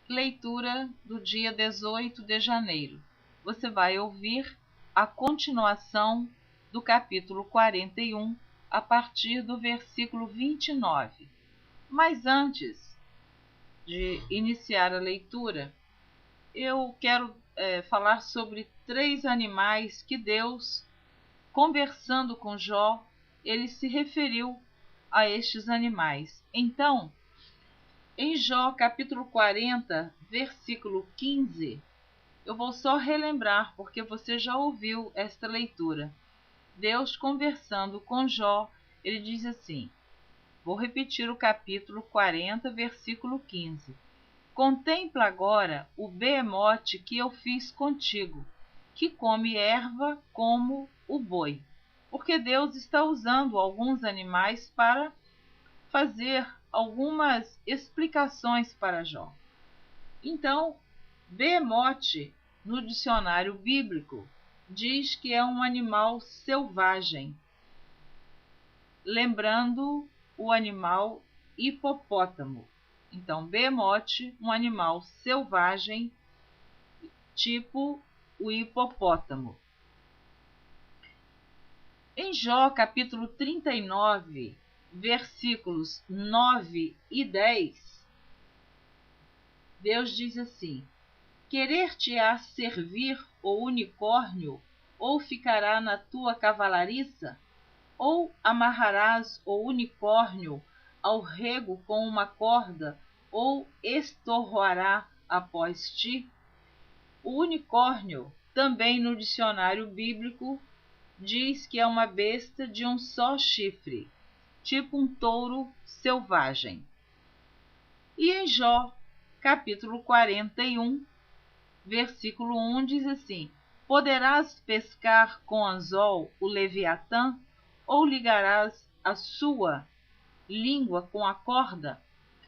Leitura do dia 18 de janeiro. Você vai ouvir a continuação do capítulo 41, a partir do versículo 29. Mas antes de iniciar a leitura, eu quero falar sobre 3 animais que Deus, conversando com Jó, ele se referiu a estes animais. Então, em Jó, capítulo 40, versículo 15, eu vou só relembrar, porque você já ouviu esta leitura. Deus conversando com Jó, ele diz assim, vou repetir o capítulo 40, versículo 15. Contempla agora o behemote que eu fiz contigo, que come erva como o boi. Porque Deus está usando alguns animais para fazer algumas explicações para Jó. Então, behemote, no dicionário bíblico, diz que é um animal selvagem, lembrando o animal hipopótamo. Então, behemote, um animal selvagem, tipo o hipopótamo. Em Jó, capítulo 39, versículos 9 e 10, Deus diz assim: querer-te-á servir o unicórnio, ou ficará na tua cavalariça? Ou amarrarás o unicórnio ao rego com uma corda, ou estorroará após ti? O unicórnio, também no dicionário bíblico, diz que é uma besta de um só chifre, tipo um touro selvagem. E em Jó, capítulo 41, versículo 1 diz assim: poderás pescar com anzol o Leviatã, ou ligarás a sua língua com a corda?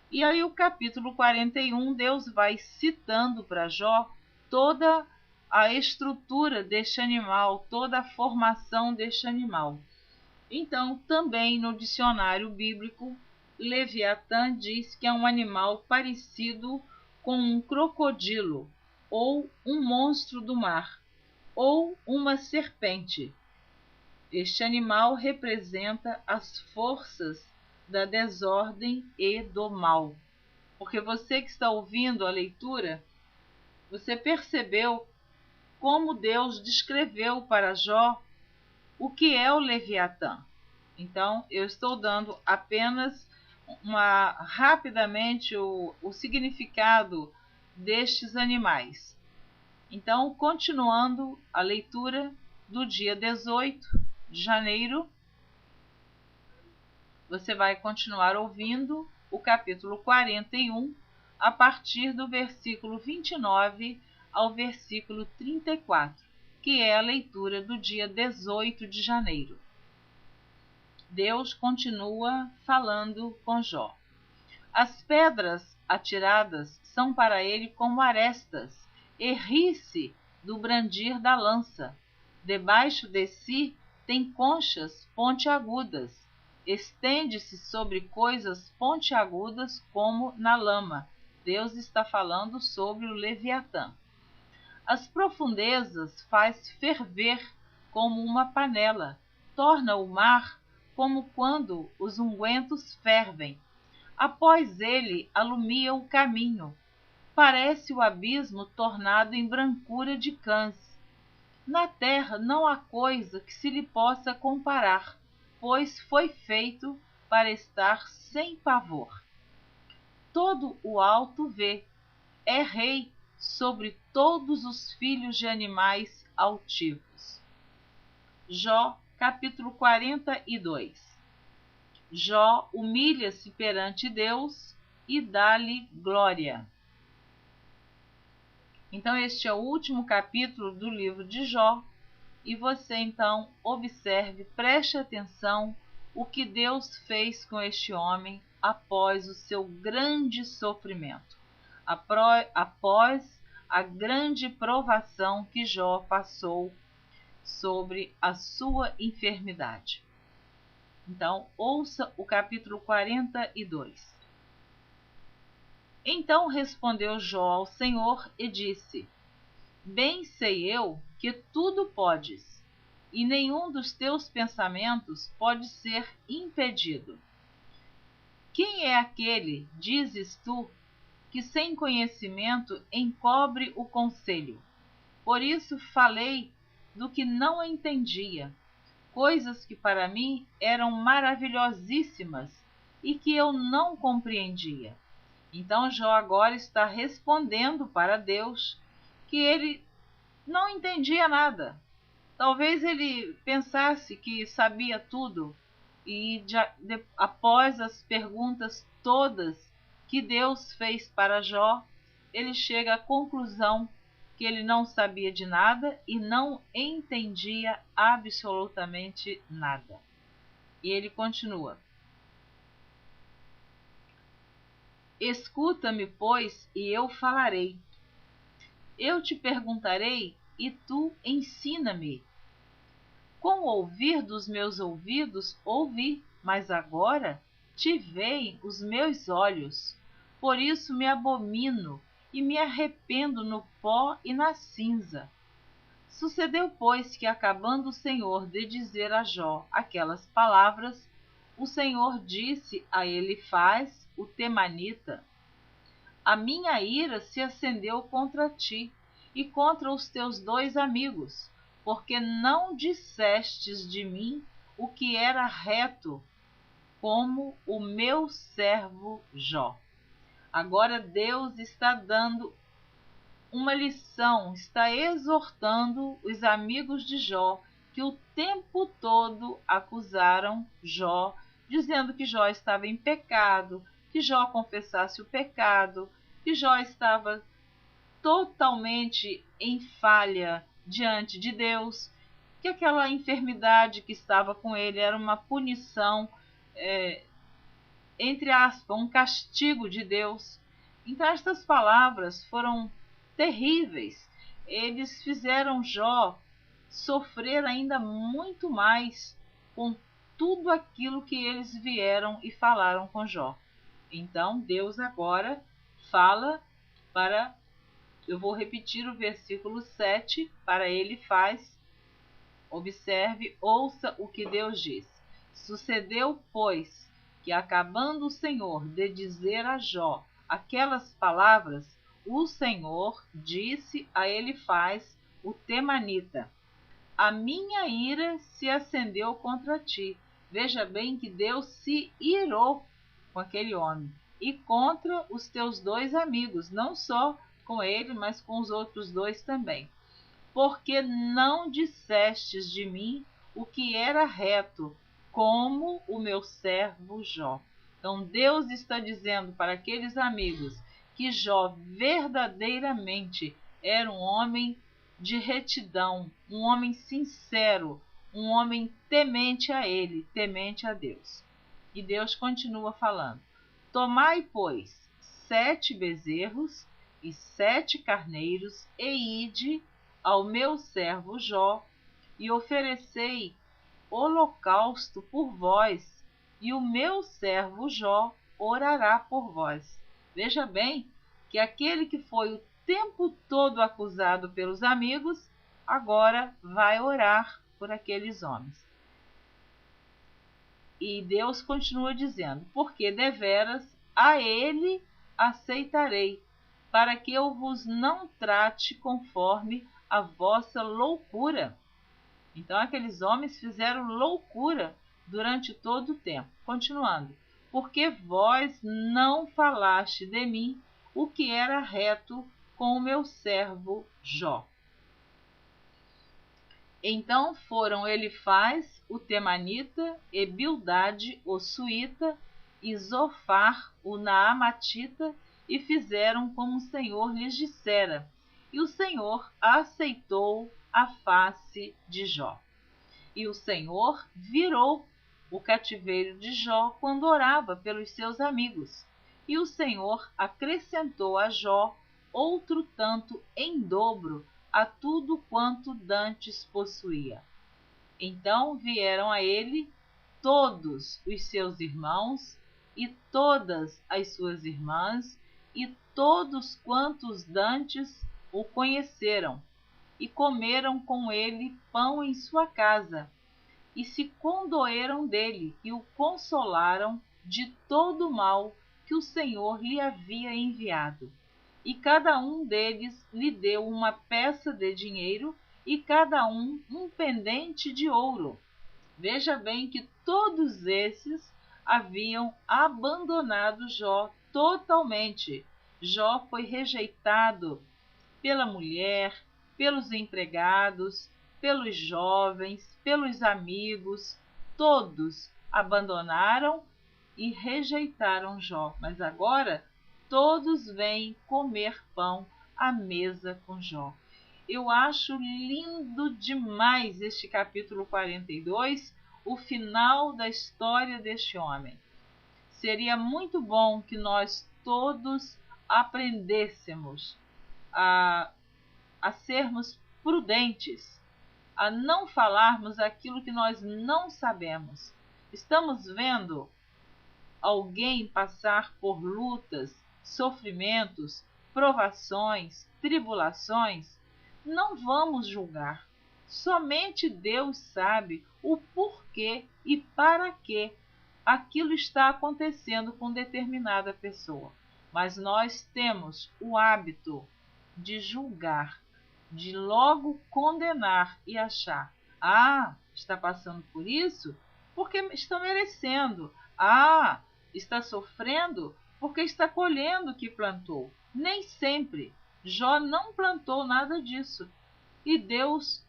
E aí o capítulo 41, Deus vai citando para Jó toda a estrutura deste animal, toda a formação deste animal. Então, também no dicionário bíblico, Leviatã diz que é um animal parecido com um crocodilo, ou um monstro do mar, ou uma serpente. Este animal representa as forças da desordem e do mal. Porque você que está ouvindo a leitura, você percebeu como Deus descreveu para Jó o que é o Leviatã. Então, eu estou dando apenas rapidamente o significado destes animais. Então, continuando a leitura do dia 18 de janeiro, você vai continuar ouvindo o capítulo 41, a partir do versículo 29 ao versículo 34, que é a leitura do dia 18 de janeiro. Deus continua falando com Jó. As pedras atiradas são para ele como arestas, e ri-se do brandir da lança. Debaixo de si tem conchas pontiagudas, estende-se sobre coisas pontiagudas como na lama. Deus está falando sobre o Leviatã. As profundezas faz ferver como uma panela, torna o mar como quando os ungüentos fervem. Após ele alumia o caminho, parece o abismo tornado em brancura de cães. Na terra não há coisa que se lhe possa comparar, pois foi feito para estar sem pavor. Todo o alto vê, é rei sobre todos os filhos de animais altivos. Jó, capítulo 42. Jó humilha-se perante Deus e dá-lhe glória. Então, este é o último capítulo do livro de Jó, e você então observe, preste atenção o que Deus fez com este homem após o seu grande sofrimento, após a grande provação que Jó passou sobre a sua enfermidade. Então, ouça o capítulo 42. Então respondeu Jó ao Senhor e disse: Bem sei eu que tudo podes, e nenhum dos teus pensamentos pode ser impedido. Quem é aquele, dizes tu, que sem conhecimento encobre o conselho? Por isso falei do que não entendia, coisas que para mim eram maravilhosíssimas e que eu não compreendia. Então Jó agora está respondendo para Deus que ele não entendia nada. Talvez ele pensasse que sabia tudo e após as perguntas todas que Deus fez para Jó, ele chega à conclusão que ele não sabia de nada e não entendia absolutamente nada. E ele continua: Escuta-me, pois, e eu falarei. Eu te perguntarei e tu ensina-me. Com o ouvir dos meus ouvidos ouvi, mas agora te veem os meus olhos. Por isso me abomino e me arrependo no pó e na cinza. Sucedeu, pois, que acabando o Senhor de dizer a Jó aquelas palavras, o Senhor disse a Elifaz, o temanita: A minha ira se acendeu contra ti e contra os teus 2 amigos, porque não dissestes de mim o que era reto, como o meu servo Jó. Agora Deus está dando uma lição, está exortando os amigos de Jó, que o tempo todo acusaram Jó, dizendo que Jó estava em pecado, que Jó confessasse o pecado, que Jó estava totalmente em falha diante de Deus, que aquela enfermidade que estava com ele era uma punição, entre aspas, um castigo de Deus. Então estas palavras foram terríveis. Eles fizeram Jó sofrer ainda muito mais com tudo aquilo que eles vieram e falaram com Jó. Então Deus agora fala para... Eu vou repetir o versículo 7 para Elifaz. Observe, ouça o que Deus diz. Sucedeu, pois, que acabando o Senhor de dizer a Jó aquelas palavras, o Senhor disse a Elifaz, o temanita: A minha ira se acendeu contra ti. Veja bem que Deus se irou com aquele homem e contra os teus 2 amigos, não só com ele, mas com os outros 2 também. Porque não dissestes de mim o que era reto, como o meu servo Jó. Então Deus está dizendo para aqueles amigos que Jó verdadeiramente era um homem de retidão, um homem sincero, um homem temente a ele, temente a Deus. E Deus continua falando: Tomai, pois, 7 bezerros e 7 carneiros, e ide ao meu servo Jó, e oferecei holocausto por vós, e o meu servo Jó orará por vós. Veja bem que aquele que foi o tempo todo acusado pelos amigos, agora vai orar por aqueles homens. E Deus continua dizendo: Porque deveras a ele aceitarei, para que eu vos não trate conforme a vossa loucura. Então aqueles homens fizeram loucura durante todo o tempo. Continuando: Porque vós não falaste de mim o que era reto com o meu servo Jó. Então foram Elifaz, o temanita, e Bildade, o suíta, e Zofar, o naamatita, e fizeram como o Senhor lhes dissera. E o Senhor aceitou a face de Jó. E o Senhor virou o cativeiro de Jó quando orava pelos seus amigos. E o Senhor acrescentou a Jó outro tanto em dobro a tudo quanto dantes possuía. Então vieram a ele todos os seus irmãos e todas as suas irmãs, e todos quantos dantes o conheceram, e comeram com ele pão em sua casa, e se condoeram dele, e o consolaram de todo o mal que o Senhor lhe havia enviado. E cada um deles lhe deu uma peça de dinheiro, e cada um pendente de ouro. Veja bem que todos esses haviam abandonado Jó totalmente. Jó foi rejeitado pela mulher, pelos empregados, pelos jovens, pelos amigos. Todos abandonaram e rejeitaram Jó. Mas agora todos vêm comer pão à mesa com Jó. Eu acho lindo demais este capítulo 42, o final da história deste homem. Seria muito bom que nós todos aprendêssemos a sermos prudentes, a não falarmos aquilo que nós não sabemos. Estamos vendo alguém passar por lutas, sofrimentos, provações, tribulações? Não vamos julgar. Somente Deus sabe o porquê e para que aquilo está acontecendo com determinada pessoa. Mas nós temos o hábito de julgar, de logo condenar e achar: está passando por isso porque está merecendo. Está sofrendo porque está colhendo o que plantou. Nem sempre. Jó não plantou nada disso. E Deus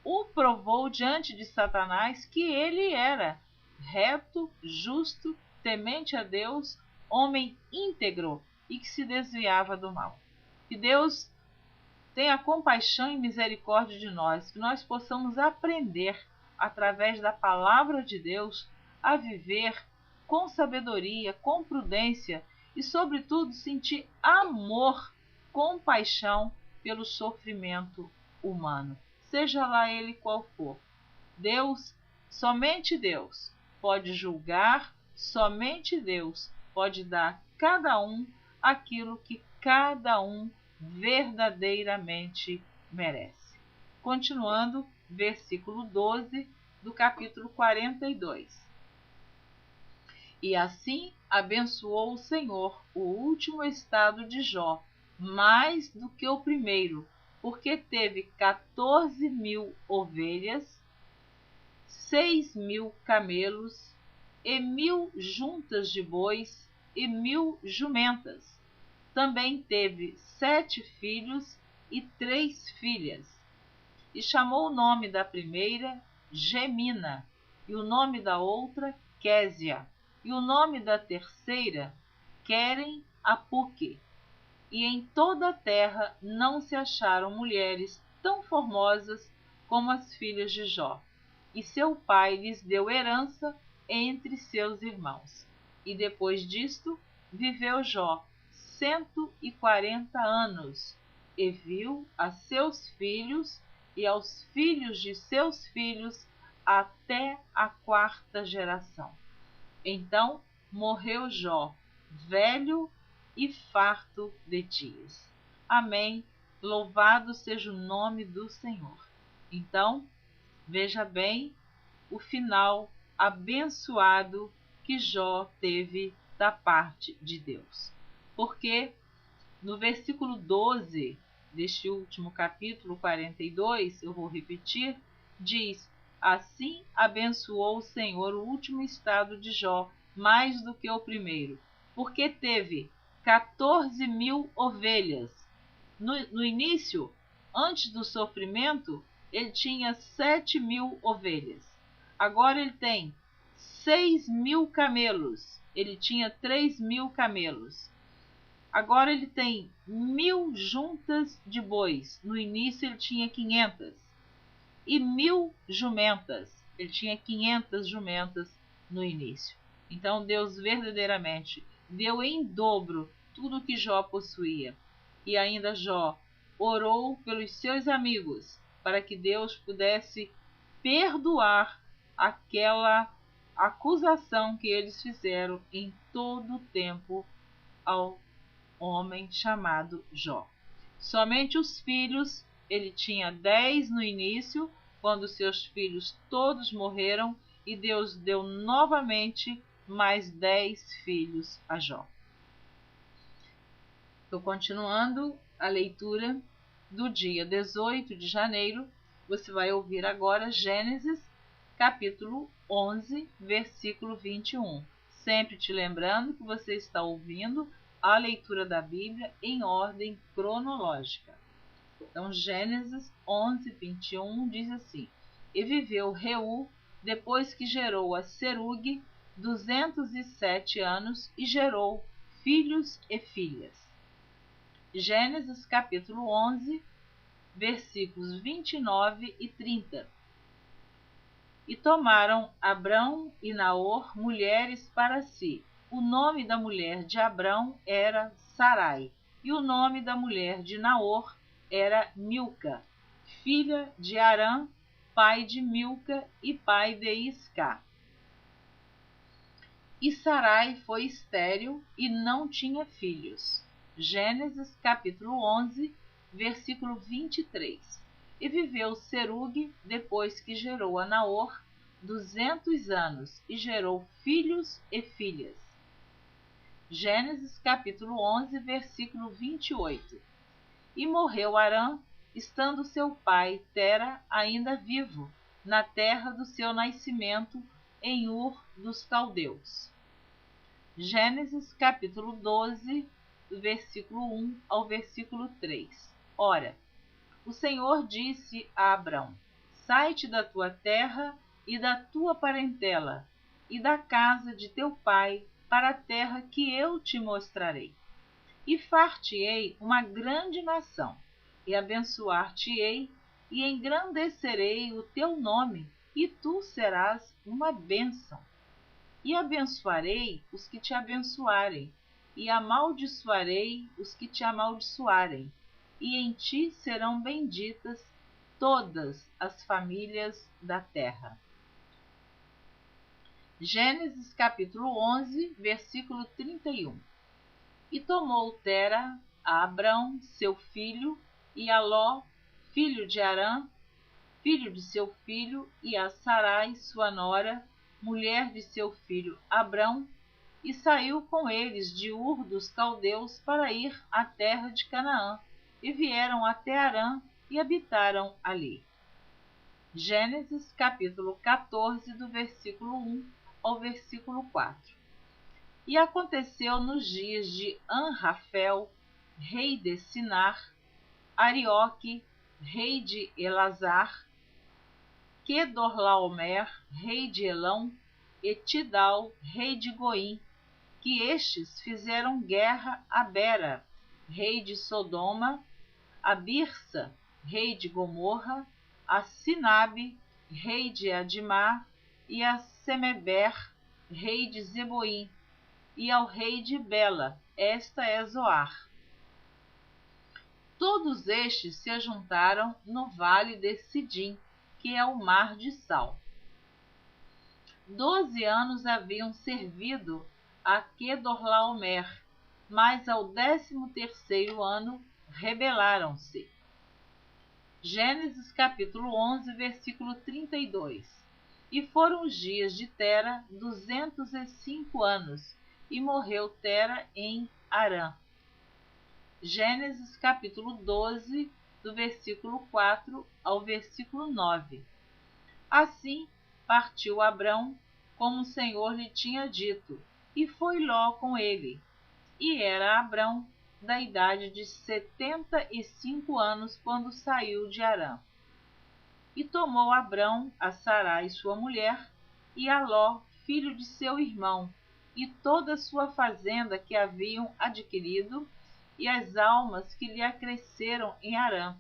o provou diante de Satanás que ele era reto, justo, temente a Deus, homem íntegro e que se desviava do mal. Que Deus tenha compaixão e misericórdia de nós, que nós possamos aprender, através da palavra de Deus, a viver com sabedoria, com prudência e, sobretudo, sentir amor, compaixão pelo sofrimento humano, seja lá ele qual for. Deus, somente Deus, pode julgar, somente Deus pode dar a cada um aquilo que cada um verdadeiramente merece. Continuando, versículo 12 do capítulo 42. E assim abençoou o Senhor o último estado de Jó, mais do que o primeiro, porque teve 14.000 ovelhas, 6.000 camelos, e 1.000 juntas de bois, e 1.000 jumentas. Também teve 7 filhos e 3 filhas. E chamou o nome da primeira Gemina, e o nome da outra Késia, e o nome da terceira Querem Apuque. E em toda a terra não se acharam mulheres tão formosas como as filhas de Jó. E seu pai lhes deu herança entre seus irmãos. E depois disto viveu Jó 140 anos, e viu a seus filhos e aos filhos de seus filhos até a 4ª geração. Então morreu Jó, velho e farto de dias. Amém. Louvado seja o nome do Senhor. Então, veja bem o final abençoado que Jó teve da parte de Deus. Porque no versículo 12 deste último capítulo 42, eu vou repetir, diz: assim abençoou o Senhor o último estado de Jó, mais do que o primeiro, porque teve 14.000 ovelhas. No início, antes do sofrimento, ele tinha 7.000 ovelhas. Agora ele tem 6.000 camelos. Ele tinha 3.000 camelos. Agora ele tem 1.000 juntas de bois. No início ele tinha 500. E 1.000 jumentas. Ele tinha 500 jumentas no início. Então Deus verdadeiramente deu em dobro tudo que Jó possuía. E ainda Jó orou pelos seus amigos para que Deus pudesse perdoar aquela acusação que eles fizeram em todo o tempo ao homem chamado Jó. Somente os filhos, ele tinha 10 no início, quando seus filhos todos morreram, e Deus deu novamente mais 10 filhos a Jó. Estou continuando a leitura do dia 18 de janeiro. Você vai ouvir agora Gênesis, capítulo 11, versículo 21. Sempre te lembrando que você está ouvindo a leitura da Bíblia em ordem cronológica. Então, Gênesis 11, 21 diz assim: E viveu Reu, depois que gerou a Serugue, 207 anos, e gerou filhos e filhas. Gênesis capítulo 11, versículos 29 e 30. E tomaram Abrão e Naor mulheres para si. O nome da mulher de Abrão era Sarai, e o nome da mulher de Naor era Milca, filha de Arã, pai de Milca e pai de Isca. E Sarai foi estéril e não tinha filhos. Gênesis capítulo 11, versículo 23. E viveu Serugue, depois que gerou a Naor, 200 anos, e gerou filhos e filhas. Gênesis capítulo 11, versículo 28. E morreu Arã, estando seu pai Tera ainda vivo, na terra do seu nascimento, em Ur dos Caldeus. Gênesis capítulo 12, do versículo 1 ao versículo 3. Ora, o Senhor disse a Abrão: Sai-te da tua terra e da tua parentela, e da casa de teu pai, para a terra que eu te mostrarei. E far-te-ei uma grande nação, e abençoar-te-ei, e engrandecerei o teu nome, e tu serás uma bênção. E abençoarei os que te abençoarem, e amaldiçoarei os que te amaldiçoarem, e em ti serão benditas todas as famílias da terra. Gênesis capítulo 11, versículo 31. E tomou Tera a Abrão, seu filho, e a Ló, filho de Arã, filho de seu filho, e a Sarai, sua nora, mulher de seu filho Abrão, e saiu com eles de Ur dos Caldeus para ir à terra de Canaã, e vieram até Arã e habitaram ali. Gênesis capítulo 14, do versículo 1 ao versículo 4. E aconteceu nos dias de Anrafel, rei de Sinar, Arioque, rei de Elazar, Quedorlaomer, rei de Elão, e Tidal, rei de Goim, que estes fizeram guerra a Bera, rei de Sodoma, a Birsa, rei de Gomorra, a Sinabe, rei de Adimá, e a Semeber, rei de Zeboim, e ao rei de Bela, esta é Zoar. Todos estes se ajuntaram no vale de Sidim, que é o mar de Sal. 12 anos haviam servido a Quedorlaomer, mas ao 13º ano rebelaram-se. Gênesis capítulo 11, versículo 32. E foram os dias de Tera 205 anos, e morreu Tera em Harã. Gênesis capítulo 12, do versículo 4 ao versículo 9. Assim partiu Abrão, como o Senhor lhe tinha dito, e foi Ló com ele. E era Abrão da idade de 75 anos quando saiu de Harã. E tomou Abrão a Sarai sua mulher, e a Ló, filho de seu irmão, e toda a sua fazenda que haviam adquirido, e as almas que lhe acresceram em Harã,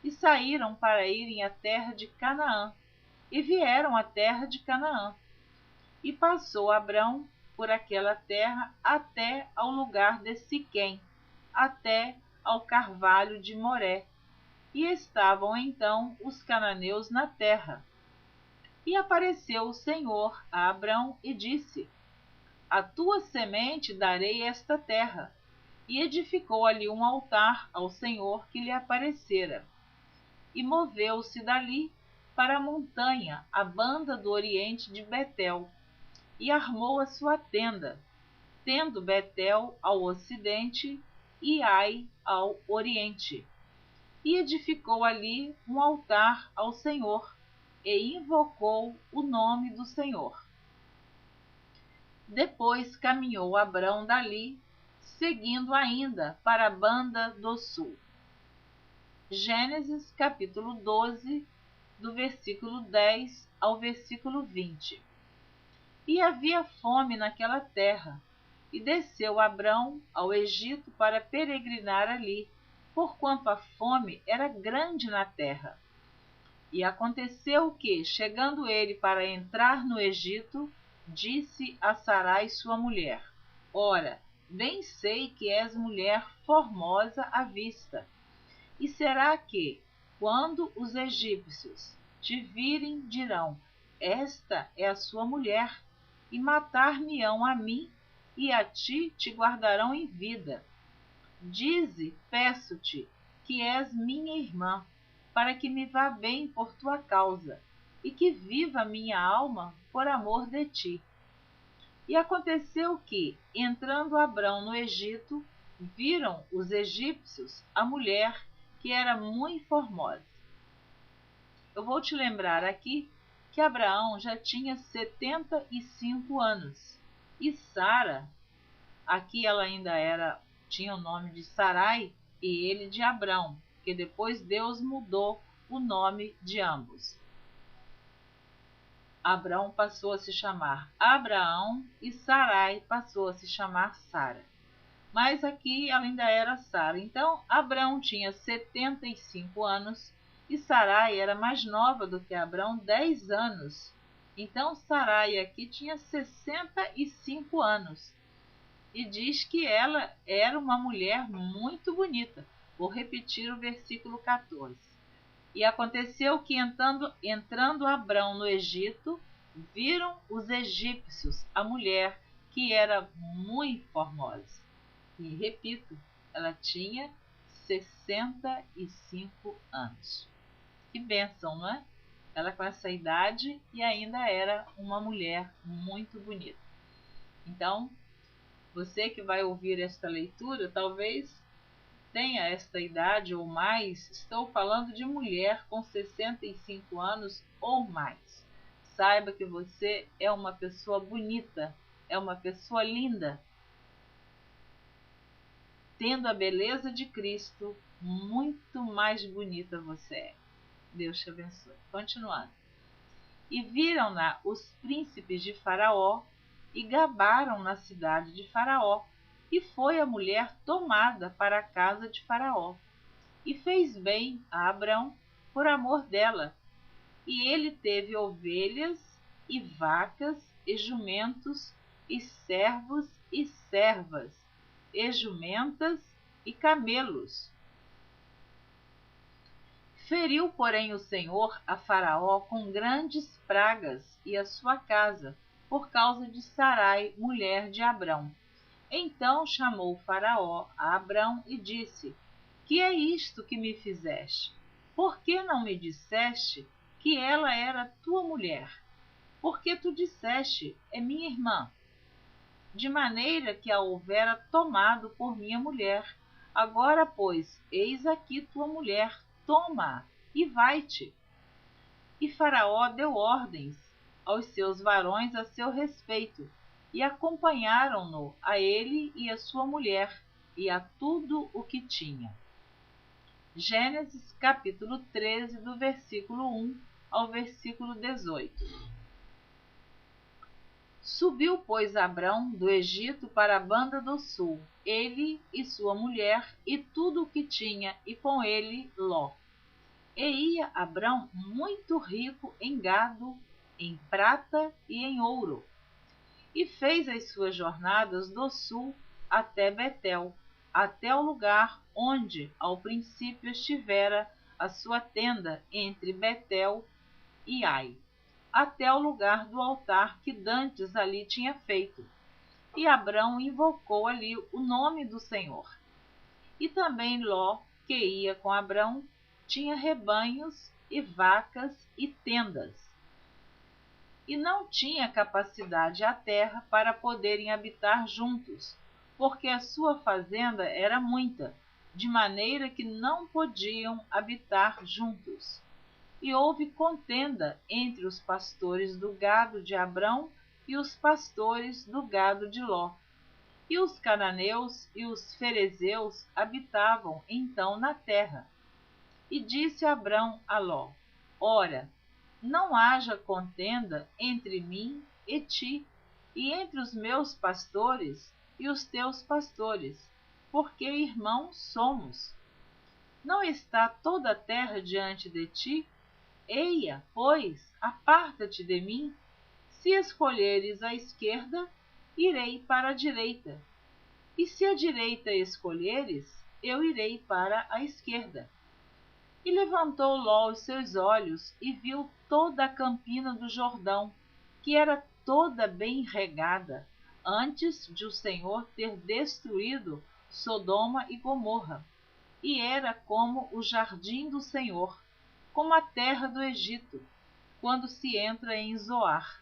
e saíram para irem à terra de Canaã, e vieram à terra de Canaã. E passou Abrão por aquela terra até ao lugar de Siquém, até ao carvalho de Moré. E estavam então os cananeus na terra. E apareceu o Senhor a Abrão e disse: A tua semente darei esta terra. e edificou ali um altar ao Senhor que lhe aparecera. E moveu-se dali para a montanha, a banda do oriente de Betel, e armou a sua tenda, tendo Betel ao ocidente e Ai ao oriente. E edificou ali um altar ao Senhor, e invocou o nome do Senhor. Depois caminhou Abrão dali, seguindo ainda para a banda do sul. Gênesis capítulo 12, do versículo 10 ao versículo 20. E havia fome naquela terra, e desceu Abrão ao Egito para peregrinar ali, porquanto a fome era grande na terra. E aconteceu que, chegando ele para entrar no Egito, disse a Sarai sua mulher: Ora, bem sei que és mulher formosa à vista. E será que, quando os egípcios te virem, dirão: Esta é a sua mulher, e matar-me-ão a mim, e a ti te guardarão em vida. Dize, peço-te, que és minha irmã, para que me vá bem por tua causa, e que viva minha alma por amor de ti. E aconteceu que, entrando Abrão no Egito, viram os egípcios a mulher, que era muito formosa. Eu vou te lembrar aqui que Abraão já tinha 75 anos, e Sara, aqui ela ainda tinha o nome de Sarai e ele de Abrão, que depois Deus mudou o nome de ambos. Abrão passou a se chamar Abraão e Sarai passou a se chamar Sara. Mas aqui ela ainda era Sara. Então, Abrão tinha 75 anos e Sarai era mais nova do que Abrão, 10 anos. Então, Sarai aqui tinha 65 anos. E diz que ela era uma mulher muito bonita. Vou repetir o versículo 14. E aconteceu que, entrando Abrão no Egito, viram os egípcios a mulher, que era muito formosa. E repito, ela tinha 65 anos. Que bênção, não é? Ela com essa idade e ainda era uma mulher muito bonita. Então, você que vai ouvir esta leitura, talvez tenha esta idade ou mais. Estou falando de mulher com 65 anos ou mais. Saiba que você é uma pessoa bonita, é uma pessoa linda. Tendo a beleza de Cristo, muito mais bonita você é. Deus te abençoe. Continuando. E viram-na os príncipes de Faraó, e gabaram na cidade de Faraó, e foi a mulher tomada para a casa de Faraó. E fez bem a Abrão por amor dela, e ele teve ovelhas, e vacas, e jumentos, e servos, e servas, e jumentas, e camelos. Feriu, porém, o Senhor a Faraó com grandes pragas e a sua casa, por causa de Sarai, mulher de Abrão. Então chamou Faraó a Abrão e disse: Que é isto que me fizeste? Por que não me disseste que ela era tua mulher? Porque tu disseste: É minha irmã. De maneira que a houvera tomado por minha mulher. Agora, pois, eis aqui tua mulher, toma-a e vai-te. E Faraó deu ordens aos seus varões a seu respeito, e acompanharam-no a ele e a sua mulher, e a tudo o que tinha. Gênesis capítulo 13, do versículo 1 ao versículo 18. Subiu, pois, Abrão do Egito para a banda do sul, ele e sua mulher, e tudo o que tinha, e com ele Ló. E ia Abrão muito rico em gado, em prata e em ouro. E fez as suas jornadas do sul até Betel, até o lugar onde ao princípio estivera a sua tenda entre Betel e Ai, até o lugar do altar que dantes ali tinha feito. E Abrão invocou ali o nome do Senhor. E também Ló, que ia com Abrão, tinha rebanhos e vacas e tendas. E não tinha capacidade a terra para poderem habitar juntos, porque a sua fazenda era muita, de maneira que não podiam habitar juntos. E houve contenda entre os pastores do gado de Abrão e os pastores do gado de Ló. E os cananeus e os ferezeus habitavam então na terra. E disse Abrão a Ló: Ora, não haja contenda entre mim e ti, e entre os meus pastores e os teus pastores, porque irmãos somos. Não está toda a terra diante de ti? Eia, pois, aparta-te de mim. Se escolheres a esquerda, irei para a direita. E se a direita escolheres, eu irei para a esquerda. E levantou Ló os seus olhos e viu toda a campina do Jordão, que era toda bem regada, antes de o Senhor ter destruído Sodoma e Gomorra. E era como o jardim do Senhor, como a terra do Egito, quando se entra em Zoar.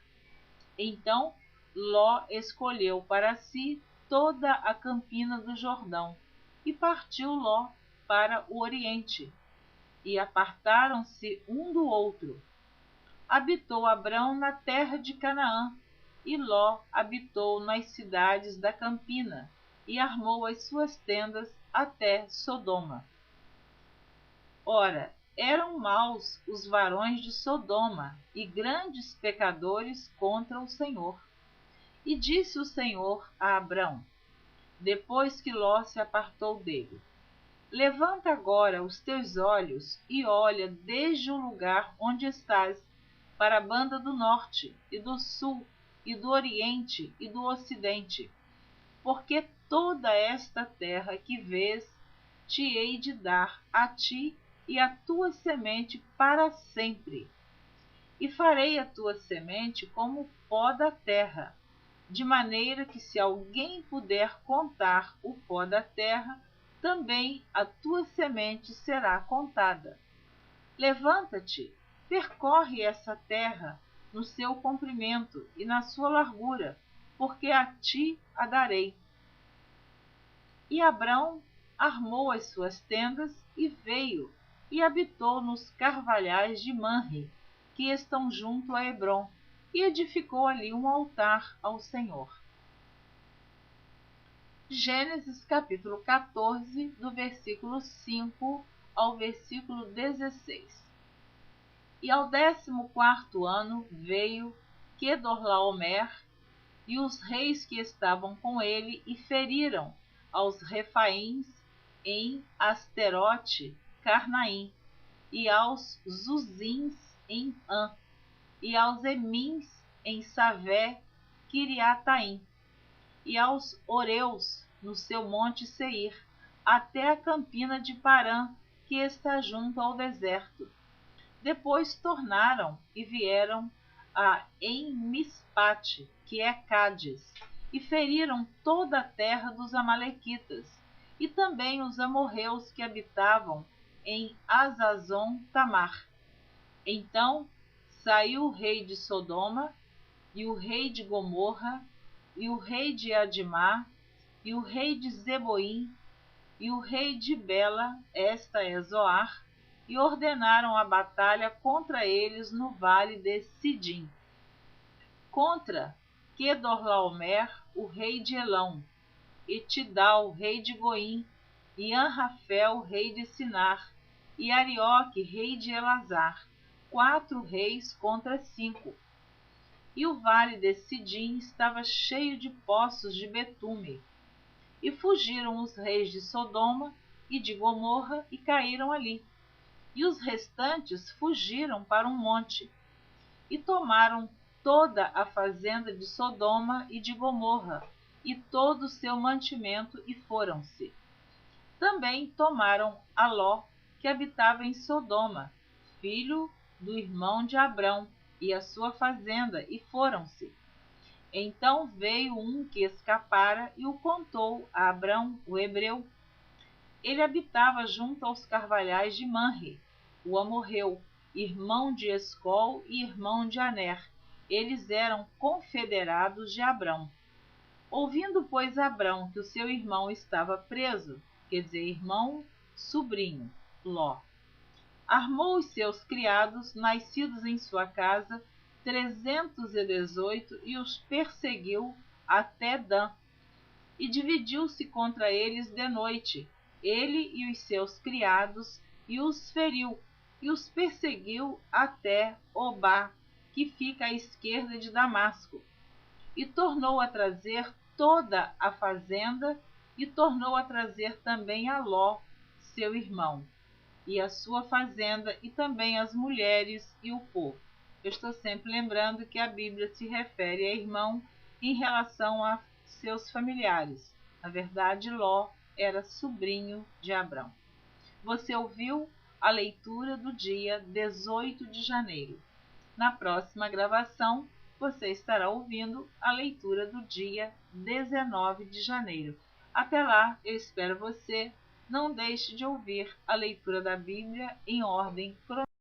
Então Ló escolheu para si toda a campina do Jordão, e partiu Ló para o oriente, e apartaram-se um do outro. Habitou Abrão na terra de Canaã, e Ló habitou nas cidades da campina, e armou as suas tendas até Sodoma. Ora, eram maus os varões de Sodoma, e grandes pecadores contra o Senhor. E disse o Senhor a Abrão, depois que Ló se apartou dele: Levanta agora os teus olhos e olha desde o lugar onde estás, para a banda do norte, e do sul, e do oriente, e do ocidente. Porque toda esta terra que vês, te hei de dar a ti e a tua semente para sempre. E farei a tua semente como o pó da terra, de maneira que se alguém puder contar o pó da terra, também a tua semente será contada. Levanta-te, percorre essa terra no seu comprimento e na sua largura, porque a ti a darei. E Abrão armou as suas tendas e veio, e habitou nos carvalhais de Manre, que estão junto a Hebrom, e edificou ali um altar ao Senhor. Gênesis capítulo 14, do versículo 5 ao versículo 16. E ao 14º ano veio Quedorlaomer e os reis que estavam com ele e feriram aos Refaíns em Asterote Carnaim, e aos Zuzins em An, e aos Emins em Savé Quiriataim, e aos Oreus no seu monte Seir, até a campina de Parã, que está junto ao deserto. Depois tornaram e vieram a Mispate, que é Cádiz, e feriram toda a terra dos amalequitas, e também os amorreus que habitavam em Azazon Tamar. Então saiu o rei de Sodoma, e o rei de Gomorra, e o rei de Adimá, e o rei de Zeboim, e o rei de Bela, esta é Zoar, e ordenaram a batalha contra eles no vale de Sidim. Contra Quedorlaomer, o rei de Elão, e Tidal, rei de Goim, e Anrafel, rei de Sinar, e Arioque, rei de Elazar, 4 reis contra 5. E o vale de Sidim estava cheio de poços de betume. E fugiram os reis de Sodoma e de Gomorra e caíram ali. E os restantes fugiram para um monte. E tomaram toda a fazenda de Sodoma e de Gomorra, e todo o seu mantimento, e foram-se. Também tomaram a Ló, que habitava em Sodoma, filho do irmão de Abrão, e a sua fazenda, e foram-se. Então veio um que escapara e o contou a Abrão, o hebreu. Ele habitava junto aos carvalhais de Manre, o amorreu, irmão de Escol e irmão de Aner. Eles eram confederados de Abrão. Ouvindo, pois, Abrão que o seu irmão estava preso, quer dizer, irmão, sobrinho, Ló, armou os seus criados, nascidos em sua casa, 318, e os perseguiu até Dan, e dividiu-se contra eles de noite, ele e os seus criados, e os feriu, e os perseguiu até Obá, que fica à esquerda de Damasco, e tornou a trazer toda a fazenda, e tornou a trazer também a Ló, seu irmão, e a sua fazenda, e também as mulheres e o povo. Eu estou sempre lembrando que a Bíblia se refere a irmão em relação a seus familiares. Na verdade, Ló era sobrinho de Abrão. Você ouviu a leitura do dia 18 de janeiro. Na próxima gravação, você estará ouvindo a leitura do dia 19 de janeiro. Até lá, eu espero você. Não deixe de ouvir a leitura da Bíblia em ordem cronológica.